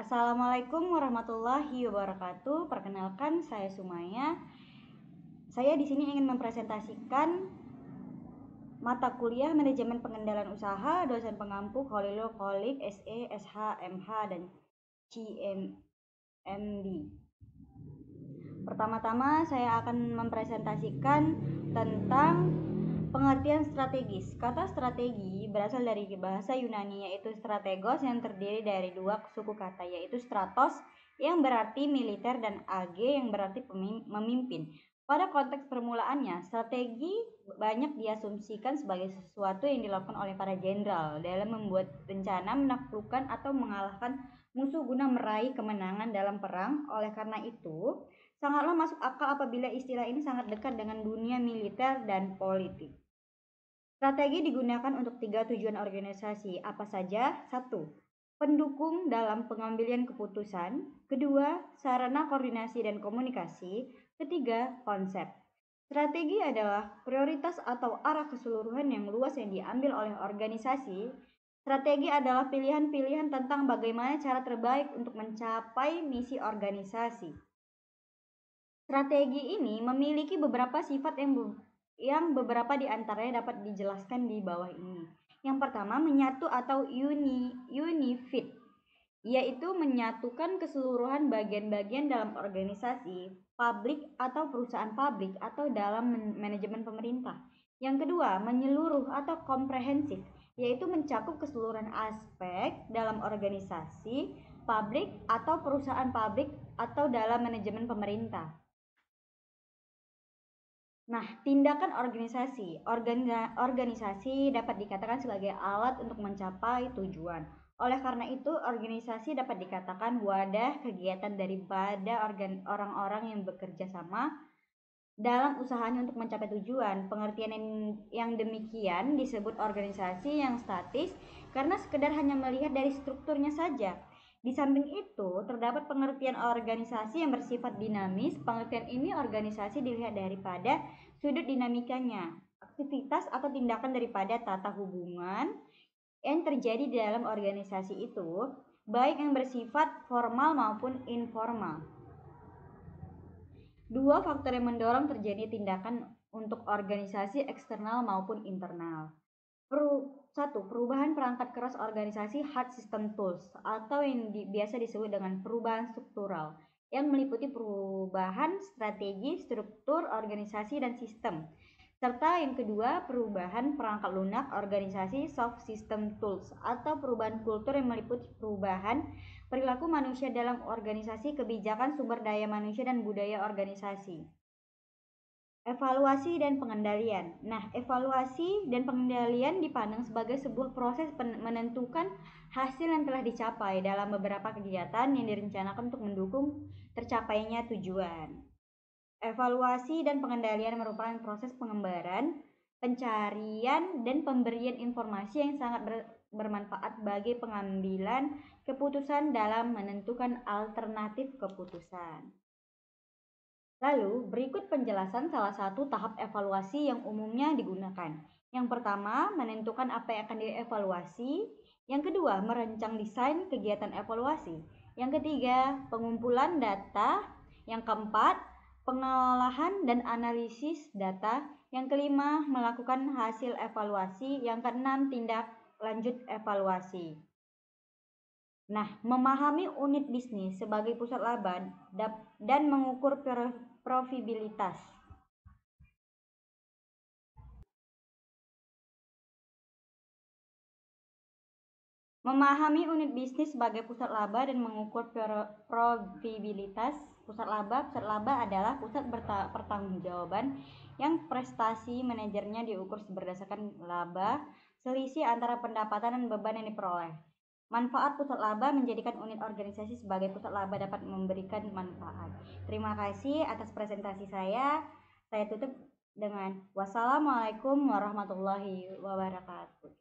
Assalamualaikum warahmatullahi wabarakatuh. Perkenalkan, saya Sumaya. Saya di sini ingin mempresentasikan mata kuliah Manajemen Pengendalian Usaha, dosen pengampu Khalilul Qolik, SE, SH, MH, dan CMD. Pertama-tama saya akan mempresentasikan tentang pengertian strategis. Kata strategi berasal dari bahasa Yunani yaitu strategos yang terdiri dari dua suku kata yaitu stratos yang berarti militer dan ag yang berarti memimpin. Pada konteks permulaannya, strategi banyak diasumsikan sebagai sesuatu yang dilakukan oleh para jenderal dalam membuat rencana menaklukkan atau mengalahkan musuh guna meraih kemenangan dalam perang. Oleh karena itu, sangatlah masuk akal apabila istilah ini sangat dekat dengan dunia militer dan politik. Strategi digunakan untuk 3 tujuan organisasi, apa saja? 1. Pendukung dalam pengambilan keputusan. 2. Sarana koordinasi dan komunikasi. 3. Konsep. Strategi adalah prioritas atau arah keseluruhan yang luas yang diambil oleh organisasi. Strategi adalah pilihan-pilihan tentang bagaimana cara terbaik untuk mencapai misi organisasi. Strategi ini memiliki beberapa sifat yang beberapa di antaranya dapat dijelaskan di bawah ini. Yang pertama, menyatu atau unifit, yaitu menyatukan keseluruhan bagian-bagian dalam organisasi, publik atau perusahaan publik atau dalam manajemen pemerintah. Yang kedua, menyeluruh atau komprehensif, yaitu mencakup keseluruhan aspek dalam organisasi, publik atau perusahaan publik atau dalam manajemen pemerintah. Nah, tindakan organisasi. Organisasi dapat dikatakan sebagai alat untuk mencapai tujuan. Oleh karena itu, organisasi dapat dikatakan wadah kegiatan daripada orang-orang yang bekerja sama dalam usahanya untuk mencapai tujuan. Pengertian yang demikian disebut organisasi yang statis karena sekedar hanya melihat dari strukturnya saja. Di samping itu, terdapat pengertian organisasi yang bersifat dinamis. Pengertian ini organisasi dilihat daripada sudut dinamikanya, aktivitas atau tindakan daripada tata hubungan yang terjadi di dalam organisasi itu, baik yang bersifat formal maupun informal. Dua faktor yang mendorong terjadi tindakan untuk organisasi eksternal maupun internal. 1. Perubahan perangkat keras organisasi hard system tools atau yang biasa disebut dengan perubahan struktural yang meliputi perubahan strategi, struktur, organisasi, dan sistem. Serta yang kedua, perubahan perangkat lunak organisasi soft system tools atau perubahan kultur yang meliputi perubahan perilaku manusia dalam organisasi, kebijakan, sumber daya manusia, dan budaya organisasi. Evaluasi dan pengendalian. Nah, evaluasi dan pengendalian dipandang sebagai sebuah proses menentukan hasil yang telah dicapai dalam beberapa kegiatan yang direncanakan untuk mendukung tercapainya tujuan. Evaluasi dan pengendalian merupakan proses pengembaraan, pencarian, dan pemberian informasi yang sangat bermanfaat bagi pengambilan keputusan dalam menentukan alternatif keputusan. Lalu, berikut penjelasan salah satu tahap evaluasi yang umumnya digunakan. Yang pertama, menentukan apa yang akan dievaluasi. Yang kedua, merancang desain kegiatan evaluasi. Yang ketiga, pengumpulan data. Yang keempat, pengolahan dan analisis data. Yang kelima, melakukan hasil evaluasi. Yang keenam, tindak lanjut evaluasi. Nah, memahami unit bisnis sebagai pusat laba dan mengukur profitabilitas. Memahami unit bisnis sebagai pusat laba dan mengukur profitabilitas. Pusat laba adalah pusat pertanggungjawaban yang prestasi manajernya diukur berdasarkan laba, selisih antara pendapatan dan beban yang diperoleh. Manfaat pusat laba menjadikan unit organisasi sebagai pusat laba dapat memberikan manfaat. Terima kasih atas presentasi saya. Saya tutup dengan wassalamualaikum warahmatullahi wabarakatuh.